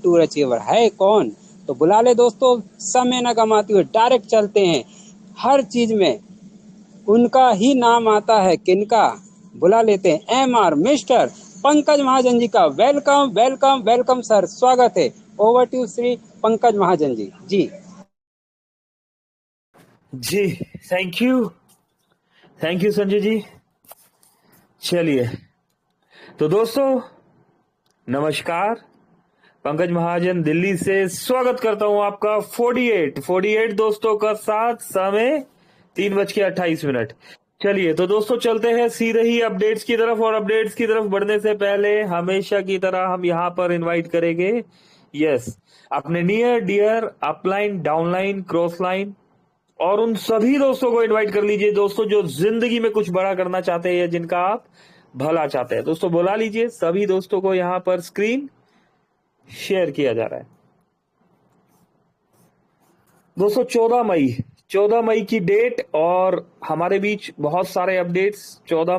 Tour achiever है कौन? तो बुला ले दोस्तों, समय न गमाते हुए डायरेक्ट चलते हैं। हर चीज में उनका ही नाम आता है, किनका? बुला लेते हैं MR मिस्टर पंकज महाजन जी का। वेलकम वेलकम वेलकम सर, स्वागत है। Over to Shri Pankaj Mahajan ji. जी जी थैंक यू संजय जी। चलिए तो दोस्तों नमस्कार, पंकज महाजन दिल्ली से स्वागत करता हूं आपका 48 दोस्तों का साथ। समय 3:28। चलिए तो दोस्तों चलते हैं सीधे ही अपडेट्स की तरफ, और अपडेट्स की तरफ बढ़ने से पहले हमेशा की तरह हम यहां पर इनवाइट करेंगे अपने near dear upline, downline, cross line और उन सभी दोस्तों को इनवाइट कर लीजिए दोस्तों जो जिंदगी में कुछ बड़ा करना चाहते हैं या जिनका आप भला चाहते हैं। दोस्तों बुला लीजिए सभी दोस्तों को, यहां पर स्क्रीन शेयर किया जा रहा है। दोस्तों 14 मई की डेट, और हमारे बीच बहुत सारे अपडेट्स। 14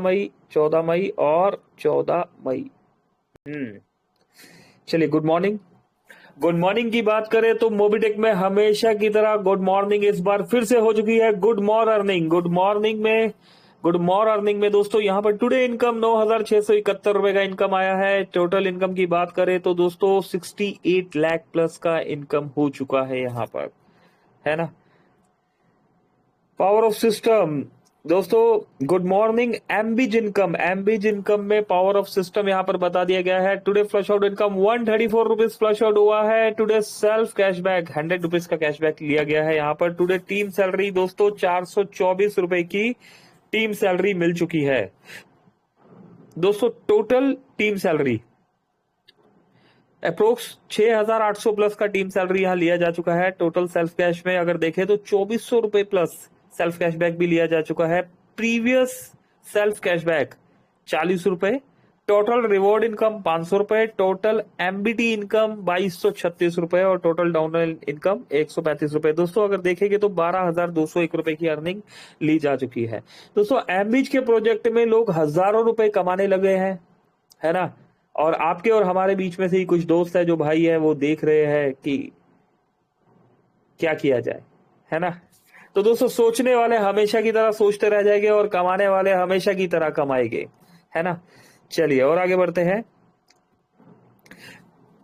मई और 14 मई। चलिए गुड मॉर्निंग की बात करें तो मोबीटेक में हमेशा की तरह गुड मॉर्निंग इस बार फिर से हो चुकी है। गुड मॉर्निंग में दोस्तों यहाँ पर टुडे इनकम 9,671 रुपए का इनकम आया है। टोटल इनकम की बात करें तो दोस्तों 68 लाख प्लस का इनकम हो चुका है यहाँ पर, है ना। पावर ऑफ सिस्टम दोस्तों गुड मॉर्निंग। एमबीज इनकम में पावर ऑफ सिस्टम यहाँ पर बता दिया गया है। Today flush out income 134 rupees flush out हुआ है। टुडे सेल्फ कैशबैक 100 रुपीज का कैशबैक लिया गया है यहाँ पर। टुडे टीम सैलरी दोस्तों 424 रुपए की टीम सैलरी मिल चुकी है दोस्तों। Total team salary approx 6,800 plus का टीम सैलरी यहाँ लिया जा चुका है। टोटल सेल्फ कैश में अगर देखें तो 2,400 रुपए प्लस सेल्फ कैशबैक भी लिया जा चुका है। प्रीवियस सेल्फ कैशबैक 40 रुपए, टोटल रिवॉर्ड इनकम 500 रुपए, टोटल एमबीटी इनकम 2,236 रुपए और टोटल डाउन इनकम 135 रुपए। दोस्तों अगर देखेंगे तो 12,201 रुपए की अर्निंग ली जा चुकी है। दोस्तों एमबीज के प्रोजेक्ट में लोग हजारों रुपए कमाने लगे हैं, है ना। और आपके और हमारे बीच में से ही कुछ दोस्त है जो भाई है वो देख रहे हैं कि क्या किया जाए, है ना। तो दोस्तों सोचने वाले हमेशा की तरह सोचते रह जाएंगे और कमाने वाले हमेशा की तरह कमाएंगे, है ना। चलिए और आगे बढ़ते हैं।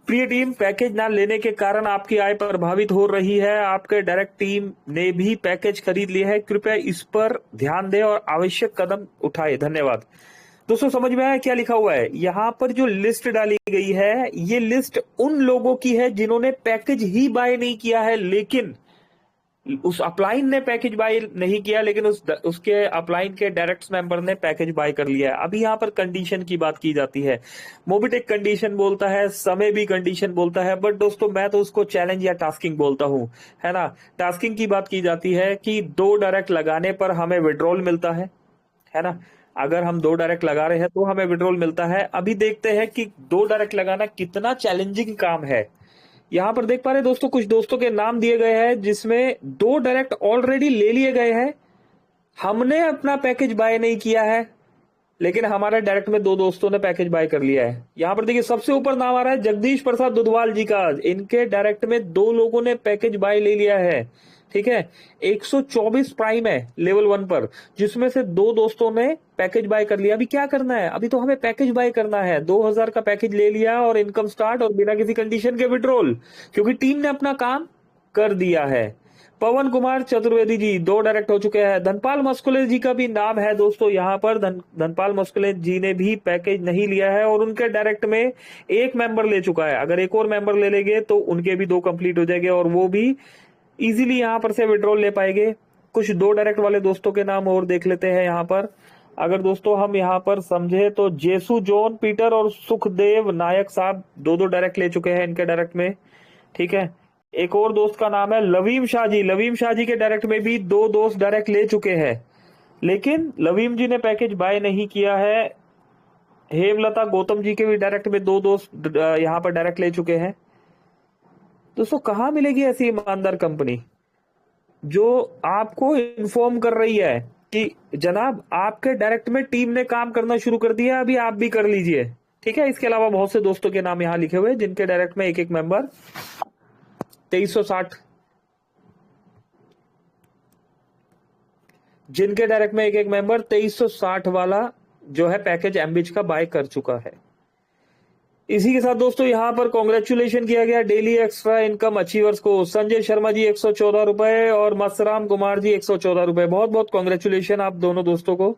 प्रिय टीम, पैकेज ना लेने के कारण आपकी आय प्रभावित हो रही है। आपके डायरेक्ट टीम ने भी पैकेज खरीद लिया है, कृपया इस पर ध्यान दें और आवश्यक कदम उठाए। धन्यवाद। दोस्तों समझ में आया क्या लिखा हुआ है यहाँ पर? जो लिस्ट डाली गई है ये लिस्ट उन लोगों की है जिन्होंने पैकेज ही बाय नहीं किया है, लेकिन उस अपलाइन ने पैकेज बाय नहीं किया, लेकिन उसके अपलाइन के डायरेक्ट मेंबर ने पैकेज बाय कर लिया है। अभी यहाँ पर कंडीशन की बात की जाती है। मोबीटेक कंडीशन बोलता है, समय भी कंडीशन बोलता है, बट दोस्तों मैं तो उसको चैलेंज या टास्किंग बोलता हूं, है ना। टास्किंग की बात की जाती है कि 2 डायरेक्ट लगाने पर हमें विड्रॉल मिलता है ना। अगर हम 2 डायरेक्ट लगा रहे हैं तो हमें विड्रॉल मिलता है। अभी देखते हैं कि 2 डायरेक्ट लगाना कितना चैलेंजिंग काम है। यहां पर देख पा रहे दोस्तों कुछ दोस्तों के नाम दिए गए हैं जिसमें 2 डायरेक्ट ऑलरेडी ले लिए गए हैं। हमने अपना पैकेज बाय नहीं किया है, लेकिन हमारे डायरेक्ट में 2 दोस्तों ने पैकेज बाय कर लिया है। यहां पर देखिए सबसे ऊपर नाम आ रहा है जगदीश प्रसाद दुधवाल जी का। इनके डायरेक्ट में 2 लोगों ने पैकेज बाय ले लिया है, ठीक है। 124 प्राइम है लेवल 1 पर, जिसमें से 2 दोस्तों ने पैकेज बाय कर लिया। अभी क्या करना है? अभी तो हमें पैकेज बाय करना है। 2,000 का पैकेज ले लिया और इनकम स्टार्ट, और बिना किसी कंडीशन के विड्रॉल, क्योंकि टीम ने अपना काम कर दिया है। पवन कुमार चतुर्वेदी जी 2 डायरेक्ट हो चुके हैं। धनपाल मस्कुले जी का भी नाम है दोस्तों यहाँ पर। धनपाल मस्कुले जी ने भी पैकेज नहीं लिया है और उनके डायरेक्ट में 1 मेंबर ले चुका है। अगर एक और मेंबर ले लेंगे तो उनके भी 2 कंप्लीट हो जाएंगे और वो भी इजीली यहां पर से विड्रॉल ले पाएंगे। कुछ 2 डायरेक्ट वाले दोस्तों के नाम और देख लेते हैं यहाँ पर। अगर दोस्तों हम यहाँ पर समझे तो जेसु जॉन पीटर और सुखदेव नायक साहब 2 डायरेक्ट ले चुके हैं इनके डायरेक्ट में, ठीक है। एक और दोस्त का नाम है लवीम शाह जी। लवीम शाह जी के डायरेक्ट में भी 2 दोस्त डायरेक्ट ले चुके हैं, लेकिन लवीम जी ने पैकेज बाय नहीं किया है। हेमलता गौतम जी के भी डायरेक्ट में 2 दोस्त यहाँ पर डायरेक्ट ले चुके हैं। दोस्तों कहां मिलेगी ऐसी ईमानदार कंपनी जो आपको इन्फॉर्म कर रही है कि जनाब आपके डायरेक्ट में टीम ने काम करना शुरू कर दिया, अभी आप भी कर लीजिए, ठीक है। इसके अलावा बहुत से दोस्तों के नाम यहाँ लिखे हुए हैं जिनके डायरेक्ट में एक एक मेंबर 2360, जिनके डायरेक्ट में एक एक मेंबर 2360 वाला जो है पैकेज एमबीच का बाय कर चुका है। इसी के साथ दोस्तों यहां पर कॉन्ग्रेचुलेशन किया गया डेली एक्स्ट्रा इनकम अचीवर्स को। संजय शर्मा जी 114 रुपए और मसराम कुमार जी 114 रुपए। बहुत बहुत कॉन्ग्रेचुलेशन आप दोनों दोस्तों को।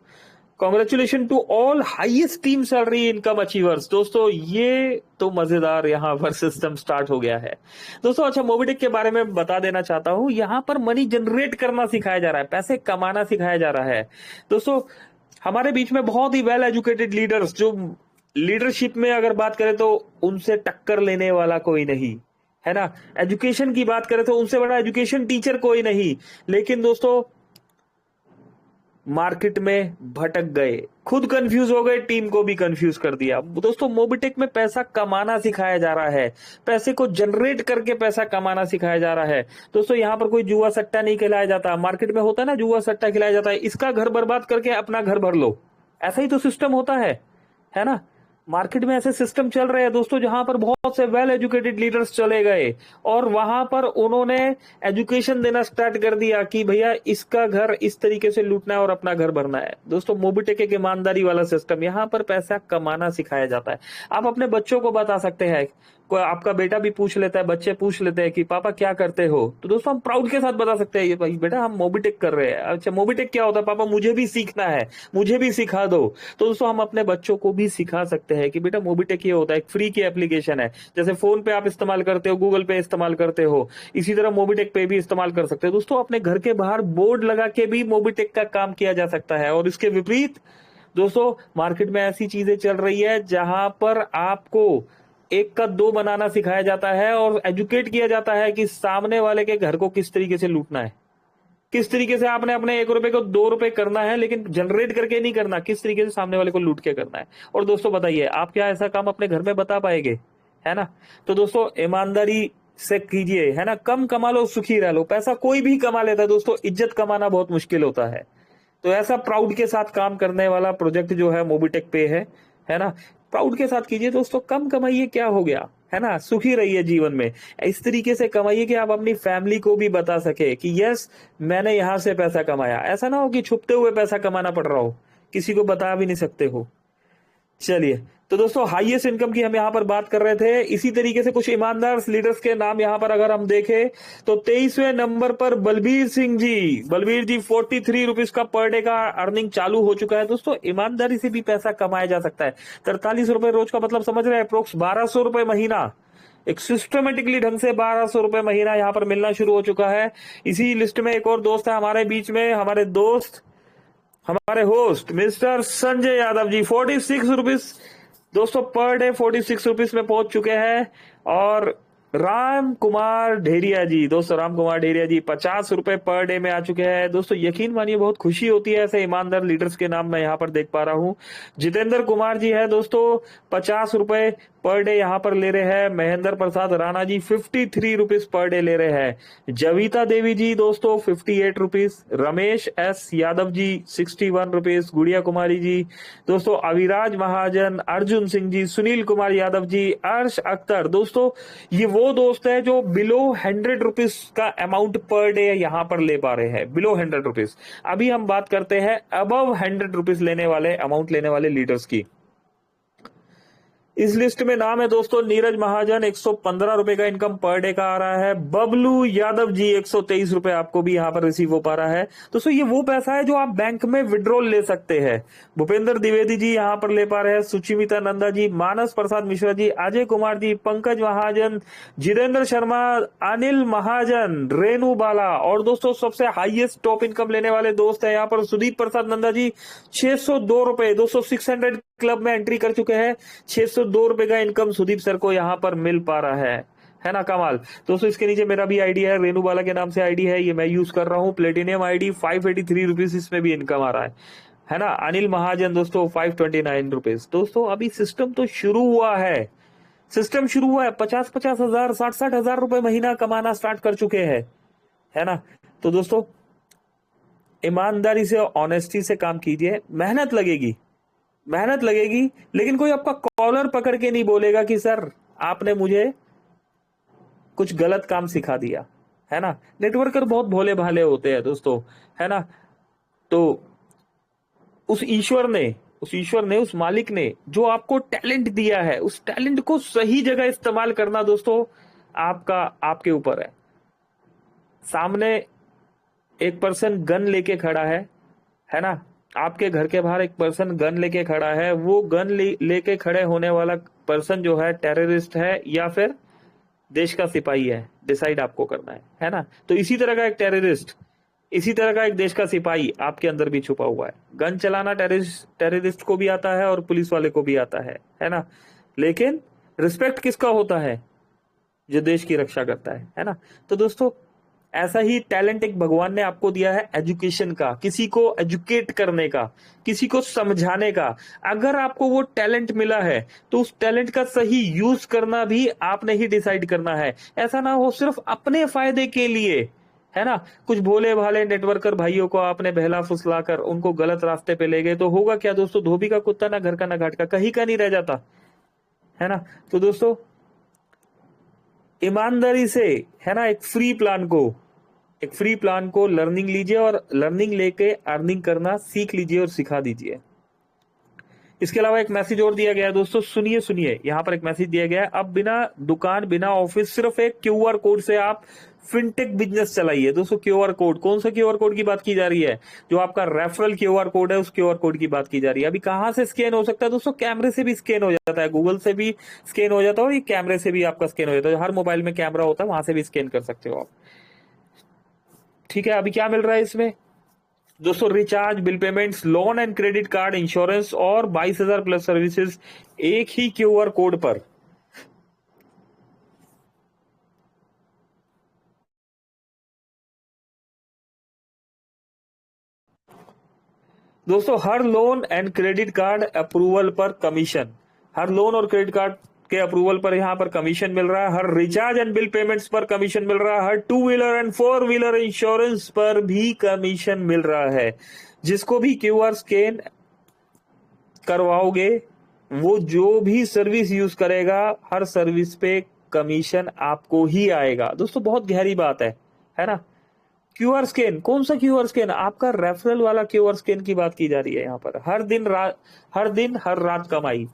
Congratulation to all highest team salary income achievers. दोस्तों ये तो मजेदार यहाँ पर सिस्टम स्टार्ट हो गया है दोस्तों। अच्छा, मोबिटेक के बारे में बता देना चाहता हूं, यहाँ पर मनी जनरेट करना सिखाया जा रहा है, पैसे कमाना सिखाया जा रहा है दोस्तों। हमारे बीच में बहुत ही वेल एजुकेटेड लीडर्स, जो लीडरशिप में अगर बात करें तो उनसे टक्कर लेने वाला कोई नहीं है ना। एजुकेशन की बात करें तो उनसे बड़ा एजुकेशन टीचर कोई नहीं। लेकिन दोस्तों मार्केट में भटक गए, खुद कंफ्यूज हो गए, टीम को भी कंफ्यूज कर दिया। दोस्तों मोबिटेक में पैसा कमाना सिखाया जा रहा है, पैसे को जनरेट करके पैसा कमाना सिखाया जा रहा है दोस्तों। यहाँ पर कोई जुआ सट्टा नहीं खिलाया जाता। मार्केट में होता है ना जुआ सट्टा खिलाया जाता है, इसका घर बर्बाद करके अपना घर भर लो, ऐसा ही तो सिस्टम होता है ना। मार्केट में ऐसे सिस्टम चल रहे हैं दोस्तों जहां पर बहुत से वेल एजुकेटेड लीडर्स चले गए और वहां पर उन्होंने एजुकेशन देना स्टार्ट कर दिया कि भैया इसका घर इस तरीके से लूटना है और अपना घर भरना है। दोस्तों मोबिटेक एक ईमानदारी वाला सिस्टम, यहां पर पैसा कमाना सिखाया जाता है। आप अपने बच्चों को बता सकते हैं, कोई आपका बेटा भी पूछ लेता है, बच्चे पूछ लेते हैं कि पापा क्या करते हो, तो दोस्तों हम प्राउड के साथ बता सकते हैं ये भाई बेटा हम मोबिटेक कर रहे हैं। अच्छा मोबिटेक क्या होता है पापा, मुझे भी सीखना है, मुझे भी सिखा दो। तो दोस्तों हम अपने बच्चों को भी सिखा सकते हैं कि बेटा मोबिटेक ये होता है, एक फ्री की एप्लीकेशन है। जैसे फोन पे आप इस्तेमाल करते हो, गूगल पे इस्तेमाल करते हो, इसी तरह मोबिटेक पे भी इस्तेमाल कर सकते हो। दोस्तों अपने घर के बाहर बोर्ड लगा के भी मोबिटेक का काम किया जा सकता है। और इसके विपरीत दोस्तों मार्केट में ऐसी चीजें चल रही है जहां पर आपको एक का दो बनाना सिखाया जाता है और एजुकेट किया जाता है कि सामने वाले के घर को किस तरीके से लूटना है, किस तरीके से आपने अपने 1 रुपए को 2 रुपए करना है, लेकिन जनरेट करके नहीं करना, किस तरीके से सामने वाले को लूट के करना है। और दोस्तों बताइए आप क्या ऐसा काम अपने घर में बता पाएंगे, है ना। तो दोस्तों ईमानदारी से कीजिए, है ना। कम कमा लो सुखी रह लो। पैसा कोई भी कमा लेता है दोस्तों, इज्जत कमाना बहुत मुश्किल होता है। तो ऐसा प्राउड के साथ काम करने वाला प्रोजेक्ट जो है मोबिटेक पे है ना। प्राउड के साथ कीजिए दोस्तों, कम कमाइए, क्या हो गया, है ना। सुखी रहिए जीवन में, इस तरीके से कमाइए कि आप अपनी फैमिली को भी बता सके कि यस मैंने यहां से पैसा कमाया। ऐसा ना हो कि छुपते हुए पैसा कमाना पड़ रहा हो, किसी को बता भी नहीं सकते हो। चलिए तो दोस्तों हाईएस्ट इनकम की हम यहाँ पर बात कर रहे थे। इसी तरीके से कुछ ईमानदार लीडर्स के नाम यहाँ पर अगर हम देखें तो 23वें नंबर पर बलबीर सिंह जी। बलबीर जी 43 रुपीज का पर डे का अर्निंग चालू हो चुका है। दोस्तों ईमानदारी से भी पैसा कमाया जा सकता है। 43 रुपए रोज का मतलब समझ रहे हैं, अप्रोक्स 1200 रुपए महीना, एक सिस्टमेटिकली ढंग से 1200 रुपए महीना यहाँ पर मिलना शुरू हो चुका है। इसी लिस्ट में एक और दोस्त है हमारे बीच में, हमारे दोस्त, हमारे होस्ट मिस्टर संजय यादव जी 46 रुपीज दोस्तों पर डे 46 रुपीज में पहुंच चुके हैं। और राम कुमार ढेरिया जी, दोस्तों राम कुमार ढेरिया जी 50 रुपए पर डे में आ चुके हैं। दोस्तों यकीन मानिए बहुत खुशी होती है, ऐसे ईमानदार लीडर्स के नाम मैं यहाँ पर देख पा रहा हूँ। जितेंद्र कुमार जी है दोस्तों 50 रुपए पर डे यहाँ पर ले रहे हैं। Mahendra Prasad Rana ji 53 rupees per day ले रहे हैं। जविता देवी जी दोस्तों 58 rupees. Ramesh S Yadav ji 61 rupees. गुड़िया कुमारी जी दोस्तों, अविराज महाजन, अर्जुन सिंह जी, सुनील कुमार यादव जी, अर्श अख्तर। दोस्तों ये वो दोस्त है जो बिलो 100 रुपीज का अमाउंट पर डे यहाँ पर ले पा रहे हैं, बिलो 100 रुपीज। अभी हम बात करते हैं अबव 100 रुपीज लेने वाले, अमाउंट लेने वाले लीडर्स की। इस लिस्ट में नाम है दोस्तों नीरज महाजन 115 रुपए का इनकम पर डे का आ रहा है। बबलू यादव जी 123 रुपए आपको भी यहाँ पर रिसीव हो पा रहा है। दोस्तों ये वो पैसा है जो आप बैंक में विड्रॉल ले सकते हैं। भूपेंद्र द्विवेदी जी यहाँ पर ले पा रहे हैं। सुचिमिता नंदा जी, मानस प्रसाद मिश्रा जी, अजय कुमार जी, पंकज महाजन, जितेंद्र शर्मा, अनिल महाजन, रेणु बाला। और दोस्तों सबसे हाईएस्ट टॉप इनकम लेने वाले दोस्त है यहाँ पर सुदीप प्रसाद नंदा जी 602 रुपए। दोस्तों 600 क्लब में एंट्री कर चुके हैं। 602 रुपए का इनकम सुदीप सर को यहाँ पर मिल पा रहा है ना। कमाल। दोस्तों इसके नीचे मेरा भी आईडी है, रेणु बाला के नाम से आईडी है, ये मैं यूज कर रहा हूँ। प्लेटिनियम आईडी 583 रुपीज, इसमें भी इनकम आ रहा है ना। अनिल महाजन दोस्तों 529 रुपीज। दोस्तों अभी सिस्टम तो शुरू हुआ है, सिस्टम शुरू हुआ है। 50-50 हजार, 60-60 हजार रुपए महीना कमाना स्टार्ट कर चुके हैं, है ना। तो दोस्तों ईमानदारी से, ऑनेस्टी से काम कीजिए, मेहनत लगेगी, मेहनत लगेगी, लेकिन कोई आपका कॉलर पकड़ के नहीं बोलेगा कि सर आपने मुझे कुछ गलत काम सिखा दिया, है ना। नेटवर्कर बहुत भोले भाले होते हैं दोस्तों, है ना। तो उस ईश्वर ने उस मालिक ने जो आपको टैलेंट दिया है, उस टैलेंट को सही जगह इस्तेमाल करना दोस्तों आपके ऊपर है। सामने एक पर्सन गन लेके खड़ा है ना। आपके घर के बाहर एक पर्सन गन लेके खड़ा है, वो गन लेके खड़े होने वाला पर्सन जो है टेररिस्ट है या फिर देश का सिपाही है, डिसाइड आपको करना है ना। तो इसी तरह का एक टेररिस्ट, इसी तरह का एक देश का सिपाही आपके अंदर भी छुपा हुआ है। गन चलाना टेररिस्ट को भी आता है और पुलिस वाले को भी आता है ना। लेकिन रिस्पेक्ट किसका होता है? जो देश की रक्षा करता है ना। तो दोस्तों ऐसा ही टैलेंट एक भगवान ने आपको दिया है एजुकेशन का, किसी को एजुकेट करने का, किसी को समझाने का। अगर आपको वो टैलेंट मिला है तो उस टैलेंट का सही यूज करना भी आपने ही डिसाइड करना है। ऐसा ना हो सिर्फ अपने फायदे के लिए, है ना। कुछ भोले भाले नेटवर्कर भाइयों को आपने बहला फुसला कर उनको गलत रास्ते पे ले गए तो होगा क्या दोस्तों? धोबी का कुत्ता ना घर का ना घाट का, कहीं का नहीं रह जाता, है ना। तो दोस्तों ईमानदारी से, है ना, एक फ्री प्लान को लर्निंग लीजिए और लर्निंग लेके अर्निंग करना सीख लीजिए और सिखा दीजिए। इसके अलावा एक मैसेज और दिया गया है दोस्तों, सुनिए यहाँ पर एक मैसेज दिया गया है। अब बिना दुकान बिना ऑफिस सिर्फ एक क्यूआर कोड से आप फिनटेक बिजनेस चलाइए। दोस्तों क्यूआर कोड, कौन सा क्यूआर कोड की बात की जा रही है? जो आपका रेफरल क्यूआर कोड है, उस क्यूआर कोड की बात की जा रही है। अभी कहां से स्कैन हो सकता है दोस्तों? कैमरे से भी स्कैन हो जाता है, गूगल से भी स्कैन हो जाता है और ये कैमरे से भी आपका स्कैन हो जाता है। हर मोबाइल में कैमरा होता है, वहां से भी स्कैन कर सकते हो आप। ठीक है, अभी क्या मिल रहा है इसमें दोस्तों? Recharge, bill payments, loan and credit card, insurance और 22,000 प्लस सर्विसेज एक ही क्यूआर कोड पर। दोस्तों हर loan and credit card approval पर कमीशन, हर लोन और क्रेडिट कार्ड के अप्रूवल पर यहां पर कमीशन मिल रहा है। हर रिचार्ज एंड बिल पेमेंट्स पर कमीशन मिल रहा है। हर 2 व्हीलर एंड 4 व्हीलर इंश्योरेंस पर भी कमीशन मिल रहा है। जिसको भी क्यूआर स्कैन करवाओगे, वो जो भी सर्विस यूज करेगा, हर सर्विस पे कमीशन आपको ही आएगा। दोस्तों बहुत गहरी बात है ना। क्यूआर स्कैन, कौन सा क्यूआर स्कैन? आपका रेफरल वाला क्यूआर स्कैन की बात की जा रही है यहाँ पर। हर रात कमाई।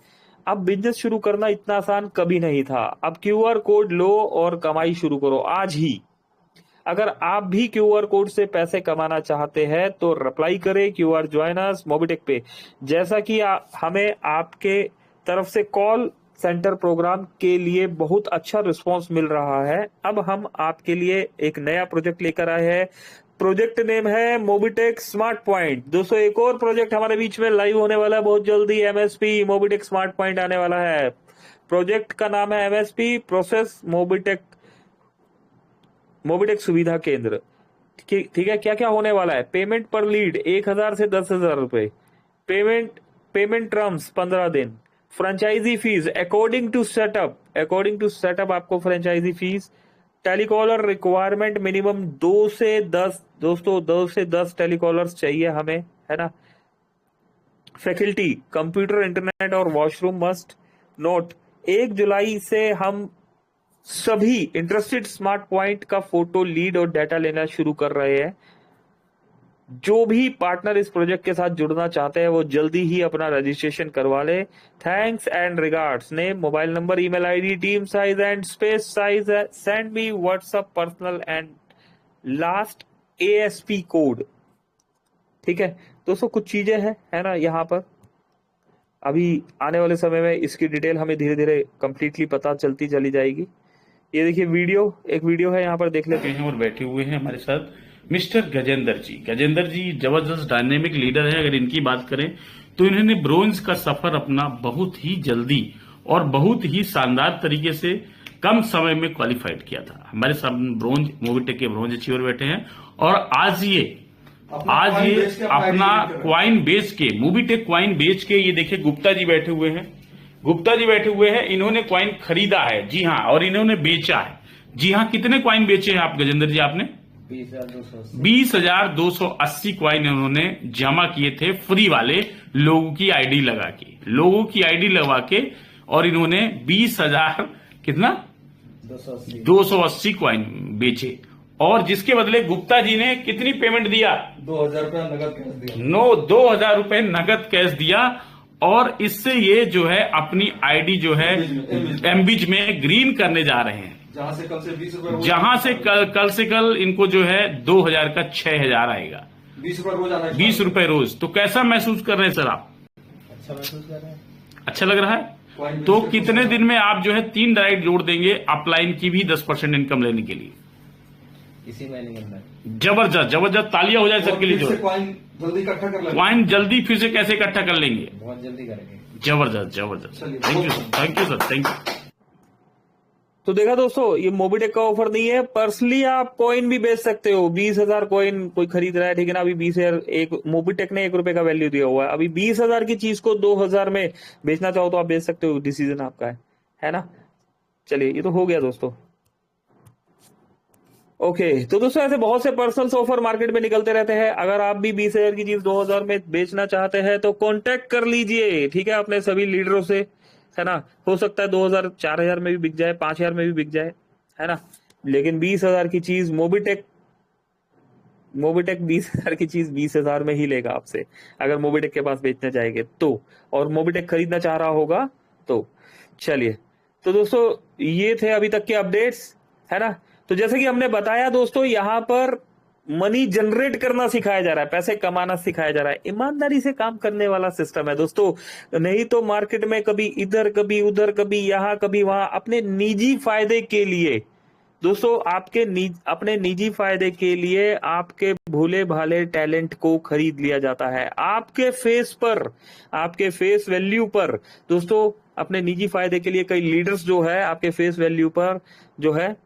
अब बिजनेस शुरू करना इतना आसान कभी नहीं था। अब क्यूआर कोड लो और कमाई शुरू करो आज ही। अगर आप भी क्यूआर कोड से पैसे कमाना चाहते हैं तो रिप्लाई करें क्यूआर जॉइनर्स मोबिटेक पे। जैसा कि हमें आपके तरफ से कॉल सेंटर प्रोग्राम के लिए बहुत अच्छा रिस्पांस मिल रहा है। अब हम आपके लिए एक नया प्रोजेक्ट लेकर आए हैं। प्रोजेक्ट नेम है मोबिटेक स्मार्ट पॉइंट। दोस्तों एक और प्रोजेक्ट हमारे बीच में लाइव होने वाला है बहुत जल्दी। एमएसपी मोबिटेक स्मार्ट पॉइंट आने वाला है। प्रोजेक्ट का नाम है एमएसपी प्रोसेस मोबिटेक सुविधा केंद्र। ठीक है, क्या क्या होने वाला है? पेमेंट पर लीड 1,000 से 10,000 रुपए। पेमेंट टर्म्स 15 दिन। Franchise fee according to setup आपको franchise fee. Telecaller requirement minimum 2 से 10, दोस्तों 2 से 10 टेलीकॉलर्स चाहिए हमें, है ना। फैकल्टी कंप्यूटर, इंटरनेट और वॉशरूम मस्ट। नोट 1 जुलाई से हम सभी इंटरेस्टेड स्मार्ट पॉइंट का फोटो, लीड और डाटा लेना शुरू कर रहे हैं। जो भी पार्टनर इस प्रोजेक्ट के साथ जुड़ना चाहते हैं वो जल्दी ही अपना रजिस्ट्रेशन करवा ले। Thanks and regards. Name, mobile number, email ID, team size and space size. Send me WhatsApp personal and last ASP code. ठीक है दोस्तों, कुछ चीजें हैं, है ना। यहाँ पर अभी आने वाले समय में इसकी डिटेल हमें धीरे धीरे कंप्लीटली पता चलती चली जाएगी। ये देखिए एक वीडियो है, यहाँ पर देख लेते हैं। और बैठे हुए हैं हमारे साथ मिस्टर गजेंद्र जी जबरदस्त डायनेमिक लीडर हैं। अगर इनकी बात करें तो इन्होंने ब्रोंज का सफर अपना बहुत ही जल्दी और बहुत ही शानदार तरीके से कम समय में क्वालिफाइड किया था। हमारे सामने ब्रोंज मोबिटेक के ब्रोंज अचीवर बैठे हैं और आज ये अपना क्वाइन बेच के, मोबिटेक क्वाइन बेच के, ये देखिए गुप्ता जी बैठे हुए हैं। इन्होंने क्वाइन खरीदा है, जी हाँ, और इन्होंने बेचा है। जी हाँ, कितने क्वाइन बेचे हैं आप गजेंद्र जी? आपने 20,280 कॉइन इन्होंने जमा किए थे फ्री वाले लोगों की आईडी लगा के और इन्होंने 20,000 कितना 280 कॉइन बेचे और जिसके बदले गुप्ता जी ने कितनी पेमेंट दिया 2,000 रुपया नगद कैश दिया। 2,000 रुपए नगद कैश दिया और इससे ये जो है अपनी आईडी जो है एमबीज में ग्रीन करने जा रहे हैं जहां से कल से 20 रुपए जहां से कल से कल इनको जो है 2,000 का 6,000 आएगा 20 रुपए रोज आना है। 20 रुपए रोज। तो कैसा महसूस कर रहे हैं सर आप? अच्छा महसूस कर रहे हैं। अच्छा लग रहा है। तो कितने दिन में आप जो है 3 डायरेक्ट जोड़ देंगे अपलाइन की भी 10% इनकम लेने के लिए? इसी महीने के अंदर। जबरदस्त तालियां हो जाए सर के लिए। जो कॉइन जल्दी इकट्ठा कर लेंगे। कॉइन जल्दी फिर से कैसे इकट्ठा कर लेंगे? बहुत जल्दी करेंगे। जबरदस्त। Thank you sir, thank you. तो देखा दोस्तों, ये मोबीटेक का ऑफर नहीं है, पर्सनली आप कॉइन भी बेच सकते हो। 20,000 कॉइन कोई खरीद रहा है, ठीक है ना, अभी 20,000 एक मोबीटेक ने 1 रुपए का वैल्यू दिया हुआ है, अभी 20,000 की चीज को 2,000 में बेचना चाहो तो आप बेच सकते हो, डिसीजन आपका है ना। चलिए, ये तो हो गया दोस्तों। ओके, तो दोस्तों ऐसे बहुत से पर्सनल ऑफर मार्केट में निकलते रहते हैं। अगर आप भी 20,000 की चीज 2,000 में बेचना चाहते हैं तो कांटेक्ट कर लीजिए, ठीक है, अपने सभी लीडरों से, है ना। हो सकता है 2,000 4,000 में भी बिक जाए, 5,000 में भी बिक जाए, है ना। लेकिन 20,000 की चीज मोबीटेक 20,000 की चीज 20,000 में ही लेगा आपसे, अगर मोबीटेक के पास बेचने जाएंगे तो, और मोबीटेक खरीदना चाह रहा होगा तो। चलिए, तो दोस्तों ये थे अभी तक के अपडेट्स, है ना। तो जैसे कि हमने बताया दोस्तों, यहाँ पर मनी जनरेट करना सिखाया जा रहा है, पैसे कमाना सिखाया जा रहा है, ईमानदारी से काम करने वाला सिस्टम है दोस्तों। नहीं तो मार्केट में कभी इधर कभी उधर, कभी यहाँ कभी वहां, अपने निजी फायदे के लिए दोस्तों, अपने निजी फायदे के लिए आपके भोले भाले टैलेंट को खरीद लिया जाता है, आपके फेस वैल्यू पर दोस्तों। अपने निजी फायदे के लिए कई लीडर्स जो है आपके फेस वैल्यू पर जो है,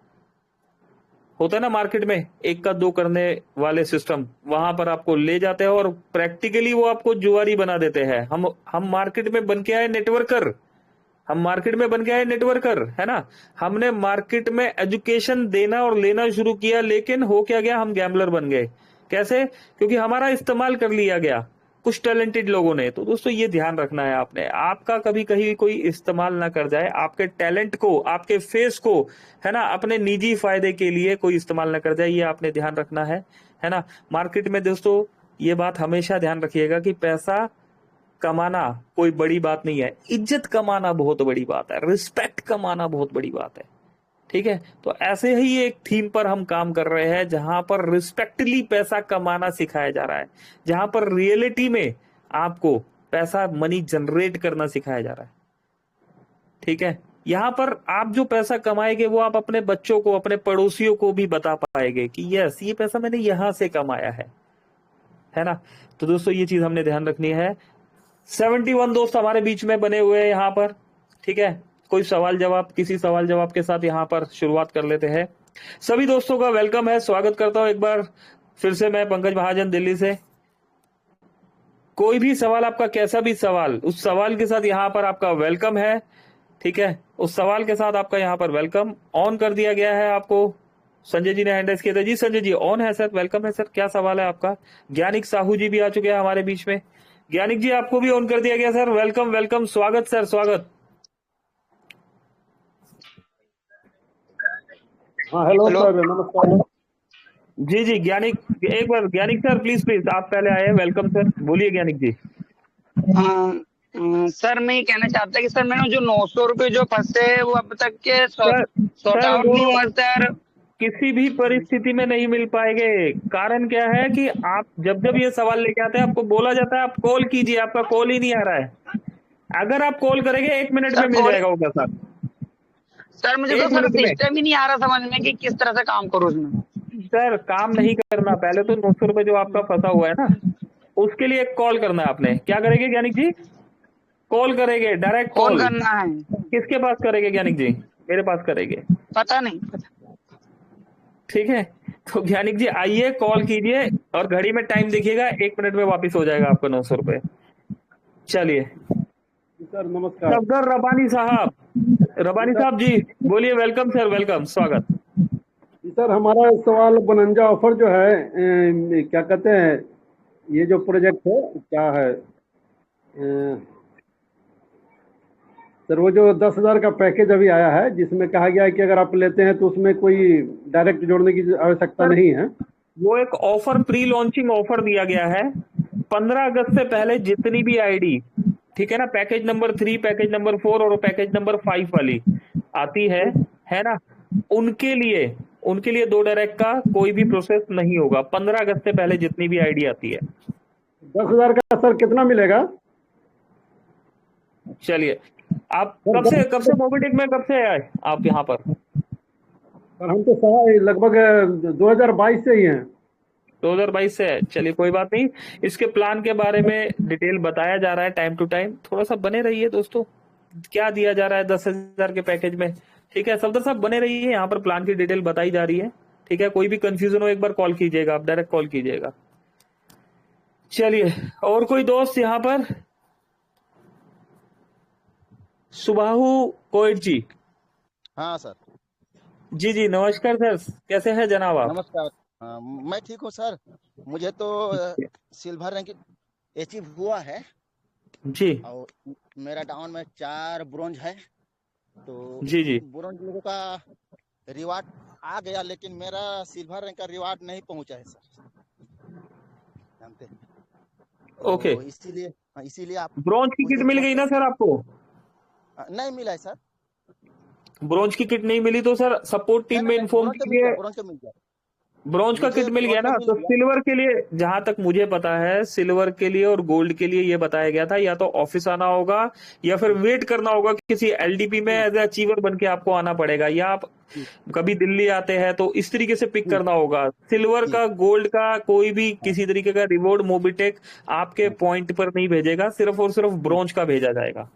होता है ना मार्केट में 1 का 2 करने वाले सिस्टम, वहां पर आपको ले जाते हैं और प्रैक्टिकली वो आपको जुआरी बना देते हैं। हम मार्केट में बन के आए नेटवर्कर, है ना। हमने मार्केट में एजुकेशन देना और लेना शुरू किया, लेकिन हो क्या गया, हम गैम्बलर बन गए। कैसे? क्योंकि हमारा इस्तेमाल कर लिया गया कुछ टैलेंटेड लोगों ने। तो दोस्तों ये ध्यान रखना है आपने, आपका कभी कहीं कोई इस्तेमाल ना कर जाए, आपके टैलेंट को, आपके फेस को, है ना, अपने निजी फायदे के लिए कोई इस्तेमाल ना कर जाए, ये आपने ध्यान रखना है ना। मार्केट में दोस्तों ये बात हमेशा ध्यान रखिएगा कि पैसा कमाना कोई बड़ी बात नहीं है, इज्जत कमाना बहुत बड़ी बात है, रिस्पेक्ट कमाना बहुत बड़ी बात है, ठीक है। तो ऐसे ही एक थीम पर हम काम कर रहे हैं, जहां पर रिस्पेक्टली पैसा कमाना सिखाया जा रहा है, जहां पर रियलिटी में आपको पैसा मनी जनरेट करना सिखाया जा रहा है, ठीक है। यहां पर आप जो पैसा कमाएंगे वो आप अपने बच्चों को, अपने पड़ोसियों को भी बता पाएंगे कि यस, ये पैसा मैंने यहां से कमाया है ना। तो दोस्तों ये चीज हमने ध्यान रखनी है। 71 दोस्त हमारे बीच में बने हुए हैं यहाँ पर, ठीक है। कोई किसी सवाल जवाब के साथ यहाँ पर शुरुआत कर लेते हैं। सभी दोस्तों का वेलकम है, स्वागत करता हूं एक बार फिर से मैं, पंकज महाजन, दिल्ली से। कोई भी सवाल आपका, कैसा भी सवाल, उस सवाल के साथ यहाँ पर आपका वेलकम है, ठीक है। उस सवाल के साथ आपका यहाँ पर वेलकम ऑन कर दिया गया है आपको। संजय जी ने हैंड रेज किया था। जी संजय जी, ऑन है सर, वेलकम है सर। क्या सवाल है आपका? ज्ञानिक साहू जी भी आ चुके हैं हमारे बीच में। ज्ञानिक जी, आपको भी ऑन कर दिया गया सर, वेलकम, स्वागत सर, स्वागत। हाँ, हेलो सर, नमस्कार। जी ज्ञानिक, एक बार ज्ञानिक सर प्लीज आप पहले आए, वेलकम सर, बोलिए ज्ञानिक जी। सर मैं ये कहना चाहता कि सर मैंने जो 900 रुपए जो फंसे हैं वो अब तक के सॉर्ट आउट नहीं हुआ सर। किसी भी परिस्थिति में नहीं मिल पाएंगे। कारण क्या है कि आप जब ये सवाल लेके आते हैं, आपको बोला जाता है आप कॉल कीजिए, आपका कॉल ही नहीं आ रहा है। अगर आप कॉल करेंगे 1 मिनट में मिल जाएगा वो पैसा। सर मुझे तो सर सिस्टम ही नहीं आ रहा समझ में कि किस तरह से काम करूं उसमें। सर काम नहीं करना, पहले तो 900 रुपए जो आपका फंसा हुआ है ना, उसके लिए एक कॉल करना है आपने। क्या करेंगे ज्ञानिक जी? कॉल करेंगे, डायरेक्ट कॉल करना है। किसके पास करेंगे ज्ञानिक जी? मेरे पास करेंगे। पता नहीं, ठीक है। तो ज्ञानिक जी आइए, कॉल कीजिए और घड़ी में टाइम देखिएगा, 1 मिनट में वापिस हो जाएगा आपका 900 रुपए। चलिए सर, नमस्कार। सफदर रबानी साहब जी बोलिए, वेलकम सर, वेलकम, स्वागत। जी सर हमारा सवाल बनंजा ऑफर जो है क्या कहते हैं, ये जो प्रोजेक्ट है क्या है सर, वो जो 10,000 का पैकेज अभी आया है जिसमें कहा गया है कि अगर आप लेते हैं तो उसमें कोई डायरेक्ट जोड़ने की आवश्यकता सर, नहीं है। वो एक ऑफर, प्री लॉन्चिंग ऑफर दिया गया है। 15 अगस्त से पहले जितनी भी आईडी, ठीक है ना, पैकेज नंबर 3, पैकेज नंबर 4 और पैकेज नंबर 5 वाली आती है ना, उनके लिए 2 डायरेक्ट का कोई भी प्रोसेस नहीं होगा। 15 अगस्त से पहले जितनी भी आईडी आती है। 10,000 का सर कितना मिलेगा? चलिए, आप कब से मोबिटेक में कब से आए आप यहाँ पर? सर हम तो लगभग 2022 से ही हैं। 2022 से है। चलिए कोई बात नहीं, इसके प्लान के बारे में डिटेल बताया जा रहा है टाइम टू टाइम। थोड़ा सा बने रहिए दोस्तों, क्या दिया जा रहा है 10,000 के पैकेज में, ठीक है। सफदर साहब बने रहिए, यहाँ पर प्लान की डिटेल बताई जा रही है, ठीक है। कोई भी कंफ्यूजन हो एक बार कॉल कीजिएगा, आप डायरेक्ट कॉल कीजिएगा। चलिए, और कोई दोस्त यहाँ पर? सुबाहु कोइट जी। हाँ सर। जी जी नमस्कार सर, कैसे हैं जनाब आप? नमस्कार। हाँ, मैं ठीक हूँ सर। मुझे तो सिल्वर रैंक अचीव हुआ है जी और मेरा डाउन में 4 ब्रोंज है। तो जी ब्रोंज लोगों का रिवार्ड आ गया, लेकिन मेरा सिल्वर रैंक का रिवार्ड नहीं पहुंचा है सर, जानते हैं। ओके, तो इसीलिए आप ब्रॉन्ज की किट मिल गई ना सर आपको? नहीं मिला है सर। ब्रॉन्ज की किट नहीं मिली तो सर सपोर्ट टीम में इन्फॉर्म कीजिए। ब्रोंज का मिल गया। ब्रॉन्ज का किट मिल गया ना, तो सिल्वर के लिए जहां तक मुझे पता है, सिल्वर के लिए और गोल्ड के लिए ये बताया गया था या तो ऑफिस आना होगा या फिर वेट करना होगा किसी एलडीपी में एज ए अचीवर बन के आपको आना पड़ेगा, या आप कभी दिल्ली आते हैं तो इस तरीके से पिक करना होगा। सिल्वर का, गोल्ड का कोई भी किसी तरीके का रिवॉर्ड मोबिटेक आपके पॉइंट पर नहीं भेजेगा, सिर्फ और सिर्फ ब्रॉन्ज का भेजा जाएगा,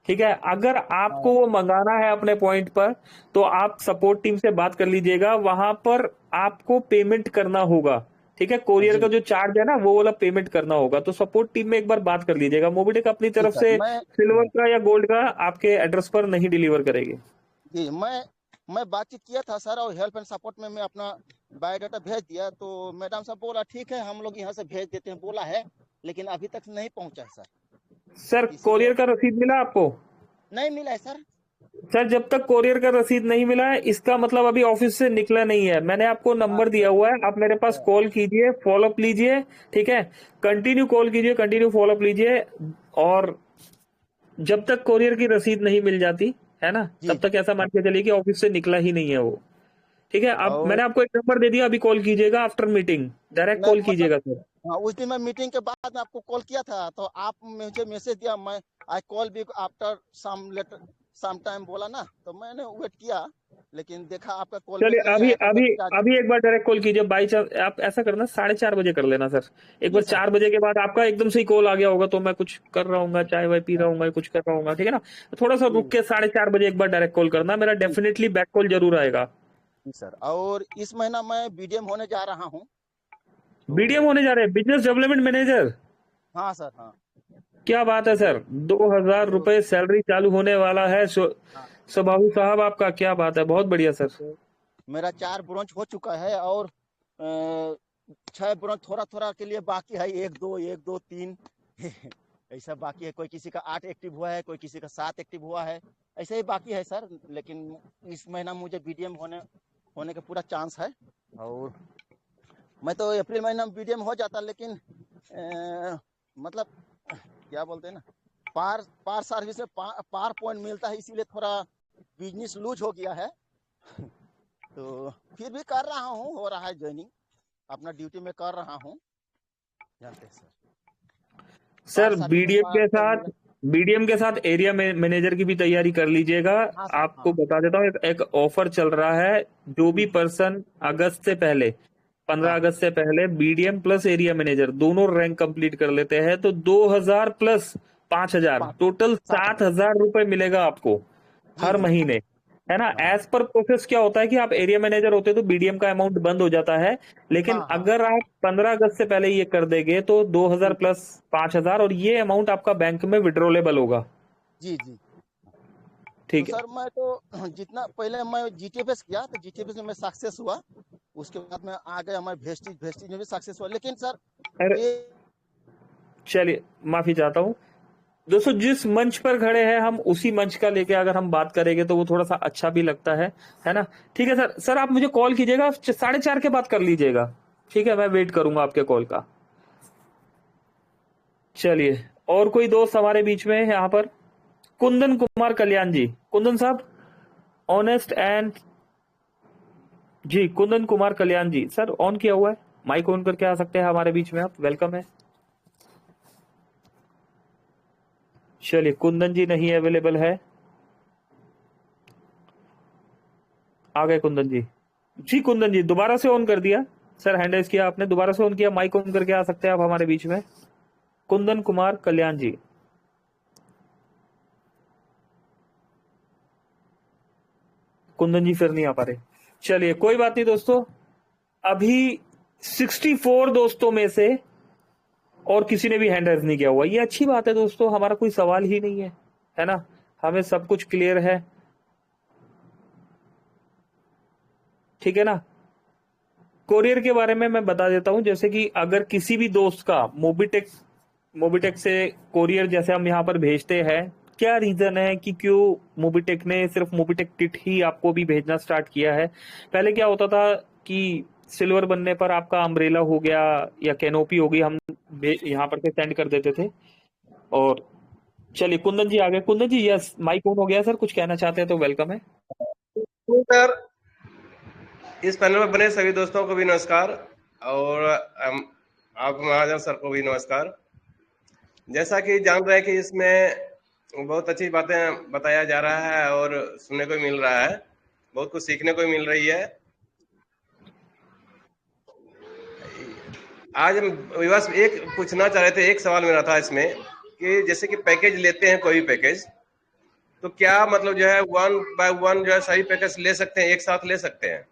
ठीक है। अगर आपको वो मंगाना है अपने पॉइंट पर तो आप सपोर्ट टीम से बात कर लीजिएगा, वहां पर आपको पेमेंट करना होगा, ठीक है। कोरियर का जो चार्ज है ना वो वाला पेमेंट करना होगा, तो सपोर्ट टीम में एक बार बात कर लीजिएगा। मोबिटेक अपनी तरफ से सिल्वर का या गोल्ड का आपके एड्रेस पर नहीं डिलीवर करेगी। जी, मैं बातचीत किया था सर, और हेल्प एंड सपोर्ट में मैं अपना बायोडाटा भेज दिया, तो मैडम साहब बोला ठीक है हम लोग यहाँ से भेज देते हैं, बोला है, लेकिन अभी तक नहीं पहुंचा है सर। सर कोरियर का रसीद मिला आपको? नहीं मिला है सर। सर जब तक कोरियर का रसीद नहीं मिला है इसका मतलब अभी ऑफिस से निकला नहीं है। मैंने आपको नंबर दिया हुआ है, आप मेरे पास कॉल कीजिए, फॉलोअप लीजिए, ठीक है। कंटिन्यू कॉल कीजिए, कंटिन्यू फॉलोअप लीजिए, और जब तक कोरियर की रसीद नहीं मिल जाती है ना, तब तक ऐसा मान के चलिए कि ऑफिस से निकला ही नहीं है वो, ठीक है। अब मैंने आपको एक नंबर दे दिया, अभी कॉल कीजिएगा आफ्टर मीटिंग, डायरेक्ट कॉल कीजिएगा सर। हाँ, उस दिन मैं मीटिंग के बाद में आपको कॉल किया था, तो आप मुझे मैसेज दिया, मैं आई कॉल भी आफ्टर सम टाइम बोला ना, तो मैंने वेट किया, लेकिन देखा आपका कॉल। चलिए अभी एक बार डायरेक्ट कॉल कीजिए। बाई चांस आप ऐसा करना 4:30 बजे कर लेना सर, एक बार 4 बजे के बाद आपका एकदम से ही कॉल आ गया होगा तो मैं कुछ कर रहा हूँ, चाय वाय पी रहा हूँ, कुछ कर रहा हूँ, ठीक है ना। थोड़ा सा रुक के 4:30 बजे एक बार डायरेक्ट कॉल करना, मेरा डेफिनेटली बैक कॉल जरूर आएगा सर। और इस महीना मैं बीडीएम होने जा रहा हूँ। बीडीएम होने जा रहे हैं, बिजनेस डेवलपमेंट मैनेजर? हाँ सर। हाँ, क्या बात है सर, 2,000 रुपए सैलरी चालू होने वाला है सबाहू साहब आपका, क्या बात है, बहुत बढ़िया सर। मेरा 4 ब्रोंज हो चुका है और 6 ब्रोंज थोड़ा थोड़ा के लिए बाकी है, 1 2 3 ऐसा बाकी है। कोई किसी का 8 एक्टिव हुआ है, कोई किसी का 7 एक्टिव हुआ है, ऐसे ही बाकी है सर। लेकिन इस महीना मुझे बीडीएम होने का पूरा चांस है, और मैं तो अप्रैल महीना में बीडीएम हो जाता, लेकिन मतलब क्या बोलते हैं ना, पार सर्विस में पार पॉइंट मिलता है, इसीलिए थोड़ा बिजनेस लूज हो गया है। तो फिर भी कर रहा हूँ, हो रहा है ज्वाइनिंग, अपना ड्यूटी में कर रहा हूँ, जानते हैं सर। बीडीएम के साथ एरिया मैनेजर की भी तैयारी कर लीजिएगा। आपको बता देता हूँ, एक ऑफर चल रहा है, जो भी पर्सन अगस्त से पहले 15 अगस्त से पहले बीडीएम प्लस एरिया मैनेजर दोनों रैंक कंप्लीट कर लेते हैं तो 2,000 प्लस 5,000 टोटल 7,000 रुपए मिलेगा आपको हर महीने, है ना। एज पर प्रोसेस क्या होता है कि आप एरिया मैनेजर होते तो बीडीएम का अमाउंट बंद हो जाता है, लेकिन अगर आप 15 अगस्त से पहले ये कर देंगे तो 2,000 प्लस 5,000 और ये अमाउंट आपका बैंक में विड्रॉलेबल होगा। जी, ठीक है सर। मैं तो जितना पहले मैं जीटीएफएस किया, तो जीटीएफएस में मैं सक्सेस हुआ, उसके बाद में आ गए हमारे वेस्टीज में भी सक्सेस हुआ, लेकिन सर अरे ये चलिए, माफी चाहता हूँ दोस्तों, जिस मंच पर खड़े हैं हम उसी मंच का लेके अगर हम बात करेंगे तो वो थोड़ा सा अच्छा भी लगता है ना। ठीक है सर, सर आप मुझे कॉल कीजिएगा 4:30 के बाद कर लीजिएगा, ठीक है, मैं वेट करूंगा आपके कॉल का। चलिए, और कोई दोस्त हमारे बीच में है यहाँ पर? कुंदन कुमार कल्याण जी, कुंदन साहब, honest and ji, Kundan Kumar Kalyan ji, sir on किया हुआ है, माइक ऑन करके आ सकते हैं हमारे बीच में, आप वेलकम है। चलिए, कुंदन जी नहीं अवेलेबल है, आ गए कुंदन जी। जी कुंदन जी, दोबारा से ऑन कर दिया सर, हैंड रेज किया आपने, दोबारा से ऑन किया, माइक ऑन करके आ सकते हैं आप हमारे बीच में, कुंदन कुमार कल्याण जी। कुंदन जी फिर नहीं आ पा रहे, चलिए कोई बात नहीं दोस्तों, अभी 64 दोस्तों में से और किसी ने भी हैंड रेज नहीं किया हुआ, ये अच्छी बात है दोस्तों, हमारा कोई सवाल ही नहीं है ना, हमें सब कुछ क्लियर है, ठीक है ना। कोरियर के बारे में मैं बता देता हूं, जैसे कि अगर किसी भी दोस्त का मोबिटेक से कोरियर जैसे हम यहाँ पर भेजते हैं, क्या रीजन है कि क्यों मोबिटेक ने सिर्फ मोबिटेक किट ही आपको भी भेजना स्टार्ट किया है। पहले क्या होता था कि सिल्वर बनने पर आपका अम्ब्रेला हो गया या कैनोपी हो गई, हम यहाँ पर से सेंड कर देते थे। और चलिए कुंदन जी आ गए, कुंदन जी यस, माइक ऑन हो गया सर, कुछ कहना चाहते हैं तो वेलकम है। तो सर, इस पैनल में बने सभी दोस्तों को भी नमस्कार, और आप महाजन सर को भी नमस्कार। जैसा कि जान रहे हैं कि इसमें बहुत अच्छी बातें बताया जा रहा है और सुनने को मिल रहा है, बहुत कुछ सीखने को मिल रही है। आज हम बस एक पूछना चाह रहे थे, एक सवाल मेरा था इसमें कि जैसे कि पैकेज लेते हैं कोई भी पैकेज, तो क्या मतलब जो है 1 by 1 जो है सही पैकेज ले सकते हैं, एक साथ ले सकते हैं?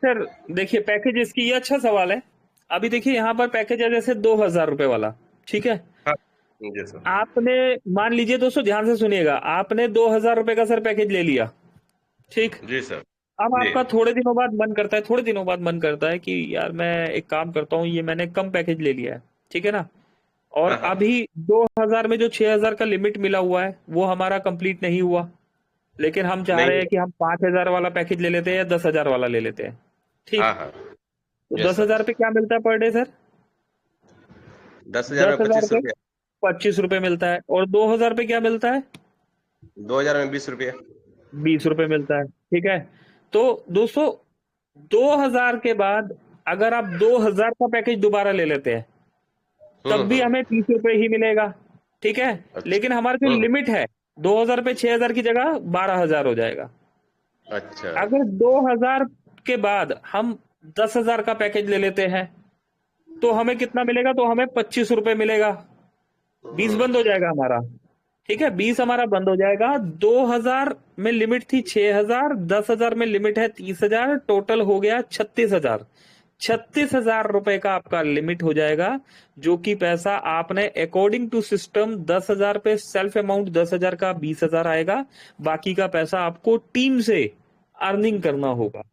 सर देखिए, पैकेज इसकी, ये अच्छा सवाल है। अभी देखिए यहाँ पर पैकेज है जैसे 2000 रुपए वाला, ठीक है। हाँ जी सर। आपने मान लीजिए दोस्तों, ध्यान से सुनिएगा, आपने 2000 रुपए का सर पैकेज ले लिया, ठीक। जी सर। अब जी आपका थोड़े दिनों बाद मन करता है, थोड़े दिनों बाद मन करता है कि यार मैं एक काम करता हूँ, ये मैंने कम पैकेज ले लिया है, ठीक है ना। और हाँ हाँ। अभी 2000 में जो 6000 का लिमिट मिला हुआ है वो हमारा कंप्लीट नहीं हुआ, लेकिन हम चाह रहे नहीं। हैं कि हम 5000 वाला पैकेज ले लेते हैं या 10,000 वाला ले लेते हैं, ठीक। हाँ हाँ। तो यस सर। 10,000 पे क्या मिलता है पर डे सर? 10,000 में 10,000 25 पे रुपया, 25 रुपए मिलता है, और 2000 पे क्या मिलता है? 2000 में 20 रुपया। 20 रुपए मिलता है, ठीक है। तो दोस्तों 2000 के बाद अगर आप 2000 का पैकेज दोबारा ले लेते हैं तब भी हम्म। हमें 30 रुपए ही मिलेगा, ठीक है। अच्छा। लेकिन हमारा जो लिमिट है 2000 पे 6000 की जगह 12,000 हो जाएगा। अच्छा। अगर 2000 के बाद हम 10,000 का पैकेज ले लेते हैं तो हमें कितना मिलेगा? तो हमें 25 रुपए मिलेगा, 20 बंद हो जाएगा हमारा, ठीक है। 20 हमारा बंद हो जाएगा। 2000 में लिमिट थी 6000, 10,000 में लिमिट है 30,000, टोटल हो गया 36,000। 36,000 रुपए का आपका लिमिट हो जाएगा, जो कि पैसा आपने अकॉर्डिंग टू सिस्टम 10,000 पे सेल्फ अमाउंट 10,000 का 20,000 आएगा, बाकी का पैसा आपको टीम से अर्निंग करना होगा।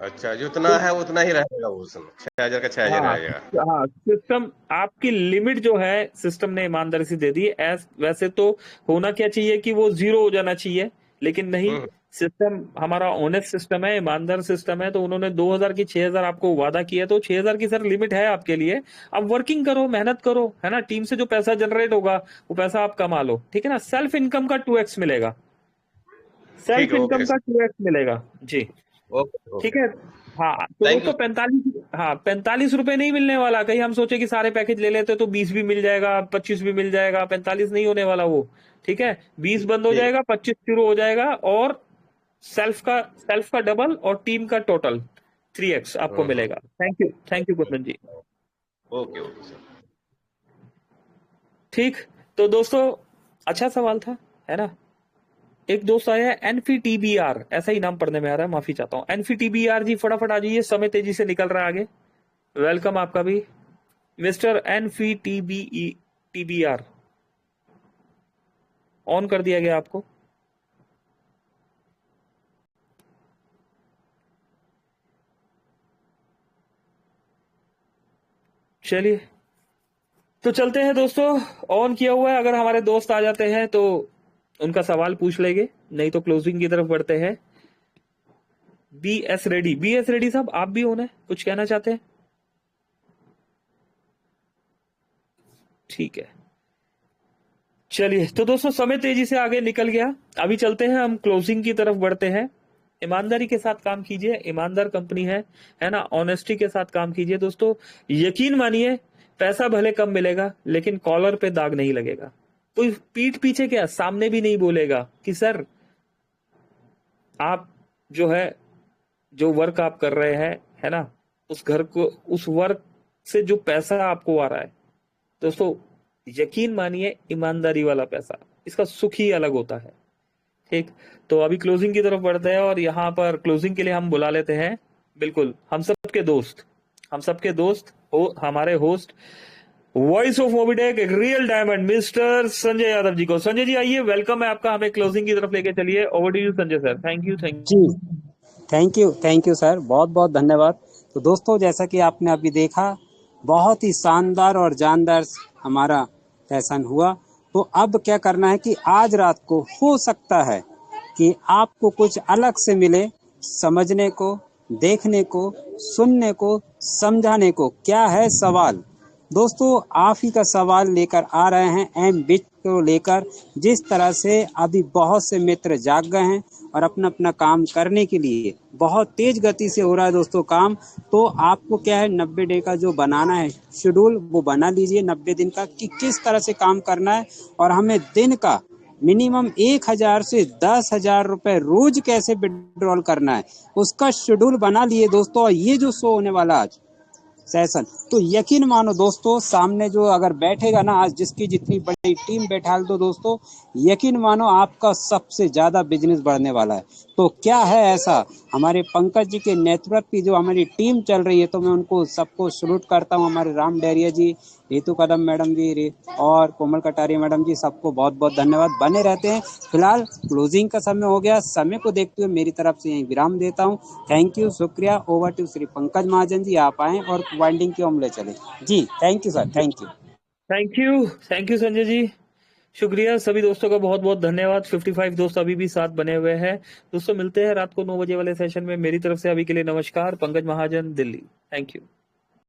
अच्छा, जितना है उतना ही रहेगा, वो 6,000 का 6,000 हाँ रहेगा। हाँ, सिस्टम आपकी लिमिट जो है सिस्टम ने ईमानदारी से दे दी है। वैसे तो होना क्या चाहिए कि वो 0 हो जाना चाहिए, लेकिन नहीं, सिस्टम हमारा ऑनेस्ट सिस्टम है, ईमानदार सिस्टम है। तो उन्होंने 2000 की 6000 आपको वादा किया, तो 6000 की सर लिमिट है आपके लिए। अब वर्किंग करो, मेहनत करो, है ना। टीम से जो पैसा जनरेट होगा वो पैसा आप कमा लो, ठीक है ना। सेल्फ इनकम का 2x मिलेगा, सेल्फ ठीक है, इनकम ओके का 2x मिलेगा जी, ओके ठीक ओके। है। हाँ तो थैंक दोस्तों यू। 45 रुपए नहीं मिलने वाला। कहीं हम सोचे कि सारे पैकेज ले लेते तो 20 भी मिल जाएगा, 25 भी मिल जाएगा, 45 नहीं होने वाला वो, ठीक है। 20 बंद हो ठीक। जाएगा, 25 शुरू हो जाएगा, और सेल्फ का डबल और टीम का टोटल 3x आपको मिलेगा। Thank you Kundan ji, okay okay sir. ठीक। तो दोस्तों अच्छा सवाल था, है ना। एक दोस्त आया है एनफीटीबीआर, ऐसा ही नाम पढ़ने में आ रहा है, माफी चाहता हूँ। एनफीटीबीआर जी फटाफट आ जाइए, समय तेजी से निकल रहा है आगे। वेलकम आपका भी मिस्टर एनफीटीबीआर, ऑन कर दिया गया आपको। चलिए तो चलते हैं दोस्तों, ऑन किया हुआ है। अगर हमारे दोस्त आ जाते हैं तो उनका सवाल पूछ लेंगे, नहीं तो क्लोजिंग की तरफ बढ़ते हैं। BS रेडी साहब, आप भी ऑन है, कुछ कहना चाहते हैं? ठीक है, चलिए तो दोस्तों समय तेजी से आगे निकल गया। अभी चलते हैं, हम क्लोजिंग की तरफ बढ़ते हैं। ईमानदारी के साथ काम कीजिए, ईमानदार कंपनी है ना, ऑनेस्टी के साथ काम कीजिए दोस्तों। यकीन मानिए, पैसा भले कम मिलेगा लेकिन कॉलर पे दाग नहीं लगेगा। कोई पीठ पीछे क्या, सामने भी नहीं बोलेगा कि सर आप जो है, जो वर्क आप कर रहे हैं है ना, उस घर को, उस वर्क से जो पैसा आपको आ रहा है दोस्तों, यकीन मानिए ईमानदारी वाला पैसा, इसका सुख ही अलग होता है। ठीक, तो अभी क्लोजिंग की तरफ बढ़ते हैं और यहाँ पर क्लोजिंग के लिए हम बुला लेते हैं बिल्कुल हम सबके दोस्त हमारे होस्ट, वॉइस ऑफ मोबीटेक, एक real diamond, mister Sanjay Yadav ji को। संजय जी आइए, वेलकम है आपका, हमें क्लोजिंग की तरफ लेके चलिए। Over to you Sanjay sir. Thank you जी, थैंक यू सर, बहुत बहुत धन्यवाद। तो दोस्तों, जैसा कि आपने अभी देखा, बहुत ही शानदार और जानदार हमारा सेशन हुआ। तो अब क्या करना है कि आज रात को हो सकता है कि आपको कुछ अलग से मिले, समझने को, देखने को, सुनने को, समझाने को। क्या है सवाल दोस्तों? आप ही का सवाल लेकर आ रहे हैं एम बिट को लेकर। जिस तरह से अभी बहुत से मित्र जाग गए हैं और अपना अपना काम करने के लिए बहुत तेज गति से हो रहा है दोस्तों काम। तो आपको क्या है, 90 डे का जो बनाना है शेड्यूल, वो बना लीजिए 90 दिन का, कि किस तरह से काम करना है और हमें दिन का मिनिमम 1000 से 10,000 रुपए रोज कैसे विड्रॉल करना है, उसका शेड्यूल बना लिए दोस्तों। और ये जो शो होने वाला आज सेशन, तो यकीन मानो दोस्तों, सामने जो अगर बैठेगा ना आज, जिसकी जितनी बड़ी टीम बैठा दो दोस्तों, यकीन मानो आपका सबसे ज्यादा बिजनेस बढ़ने वाला है। तो क्या है ऐसा, हमारे पंकज जी के नेतृत्व की जो हमारी टीम चल रही है, तो मैं उनको सबको सल्यूट करता हूँ। हमारे राम डैरिया जी, रितु कदम मैडम जी और कोमल कटारिया मैडम जी, सबको बहुत बहुत धन्यवाद। बने रहते हैं। फिलहाल क्लोजिंग का समय हो गया, समय को देखते हुए मेरी तरफ से यही विराम देता हूँ। थैंक यू, शुक्रिया। ओवर टू श्री पंकज महाजन जी, आप आए और वाइंडिंग की ओर ले चले जी। Thank you sir, thank you Sanjay ji, शुक्रिया। सभी दोस्तों का बहुत बहुत धन्यवाद। 55 दोस्त अभी भी साथ बने हुए हैं दोस्तों। मिलते हैं रात को 9 बजे वाले सेशन में। मेरी तरफ से अभी के लिए नमस्कार। पंकज महाजन, दिल्ली। Thank you.